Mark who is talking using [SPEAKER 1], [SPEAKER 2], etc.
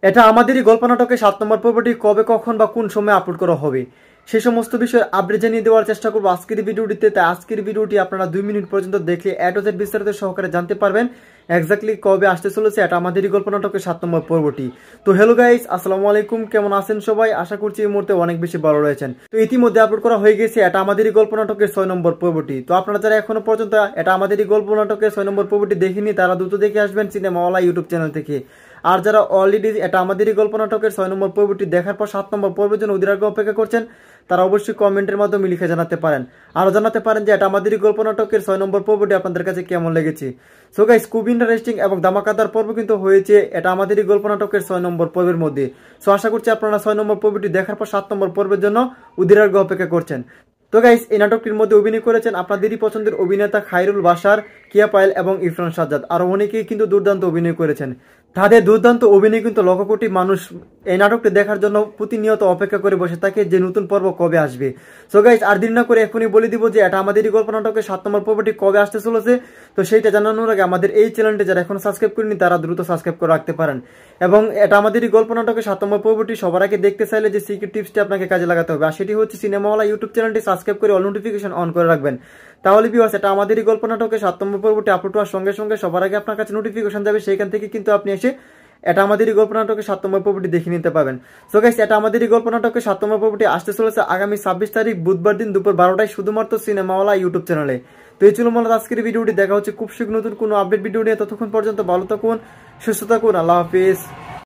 [SPEAKER 1] এটা আমাদেরই গল্প নাটকের 7 নম্বর পর্বটি কবে কখন বা কোন সময় আপলোড করা হবে সেই সমস্ত বিষয়ে আপডেট জানিয়ে দেওয়ার চেষ্টা করবো আজকের ভিডিওটিতে। তাই আজকের ভিডিওটি আপনারা 2 মিনিট পর্যন্ত দেখলে A to Z বিস্তারিত সহকারে জানতে পারবেন এক্স্যাক্টলি কবে আসতে চলেছে এটা আমাদেরই গল্প নাটকের 7 নম্বর পর্বটি। তো হ্যালো গাইস, আসসালামু আলাইকুম, কেমন আছেন সবাই? আশা করছি এই মুহূর্তে অনেক বেশি ভালো রয়েছেন। তো ইতিমধ্যে আপলোড করা হয়ে গেছে এটা আমাদেরই গল্প নাটকের 6 নম্বর পর্বটি। তো আপনারা যারা এখনো পর্যন্ত এটা আমাদেরই গল্প নাটকের 6 নম্বর পর্বটি দেখেনি তারা দ্রুত দেখে আসবেন সিনেমাওয়ালা ইউটিউব চ্যানেল থেকে। আর যারা অলরেডি এটা আমাদেরই গল্প নাটকের 6 নম্বর পর্বটি দেখার পর 7 নম্বর পর্বের জন্য অধীর আগ্রহে অপেক্ষা করছেন তারা অবশ্যই কমেন্টের মাধ্যমে লিখে জানাতে পারেন। আরও জানাতে পারেন যে এটা আমাদেরই গল্প নাটকের 6 নম্বর পর্বটি আপনাদের কাছে কেমন লেগেছে। সো গাইস, খুব ইন্টারেস্টিং এবং ধামাকাদার পর্ব কিন্তু হয়েছে এটা আমাদেরই গল্প নাটকের 6 নম্বর পর্বের মধ্যে। সো আশা করছি আপনারা 6 নম্বর পর্বটি দেখার পর 7 নম্বর পর্বের জন্য অধীর আগ্রহে অপেক্ষা করছেন। তো গাইস, এই নাটকটির মধ্যে অভিনয় করেছেন আপনাদেরই পছন্দের অভিনেতা খায়রুল বাশার, কিয়া পায়েল এবং ইরফান সাজ্জাদ। আরও অনেকেই কিন্তু দুর্দান্ত অভিনয় করেছেন। তাদের দুর্দান্ত অভিনয় কিন্তু লক্ষ কোটি মানুষ এই নাটকটি দেখার জন্য প্রতিনিয়ত অপেক্ষা করে বসে থাকে যে নতুন পর্ব কবে আসবে। সো গাইস, আর দেরি না করে এখনই বলে দিব যে এটা আমাদেরই গল্প নাটকের 7 নম্বর পর্বটি কবে আসতে চলেছে। তো সেইটা জানানোর আগে আমাদের এই চ্যানেলটি যারা এখন সাবস্ক্রাইব করেনি তারা দ্রুত সাবস্ক্রাইব করে রাখতে পারেন। এবং এটা আমাদেরই গল্প নাটকের 7 নম্বর পর্বটি সবার আগে দেখতে চাইলে যে সিক্রেট টিপসটি আপনাকে কাজে লাগাতে হবে, আর সেটি হচ্ছে সিনেমাওয়ালা ইউটিউব চ্যানেলটি সাবস্ক্রাইব করে অল নোটিফিকেশন অন করে রাখবেন। তাহলে ভিউয়ার্স, এটা আমাদেরই গল্প নাটকের 7 নম্বর পর্বটি আপলোড হওয়ার সঙ্গে সঙ্গে সবার আগে আপনার কাছে নোটিফিকেশন যাবে, সেইখান থেকে কিন্তু আপনি এসে এটা আমাদেরই গল্প নাটকের 7 নম্বর পর্বটি দেখে নিতে পারবেন। সো গাইস, এটা আমাদেরই গল্প নাটকের 7 নম্বর পর্বটি আসতে চলেছে আগামী 26 তারিখ বুধবার দিন দুপুর 12টায় শুধুমাত্র সিনেমাওয়ালা ইউটিউব চ্যানেলে। তো এই ছিল মূলত আজকের ভিডিওটি। দেখা হচ্ছে খুব শীঘ্র নতুন কোনো আপডেট ভিডিও নিয়ে। ততক্ষণ পর্যন্ত ভালো থাকুন, সুস্থ থাকুন, আল্লাহ হাফিজ।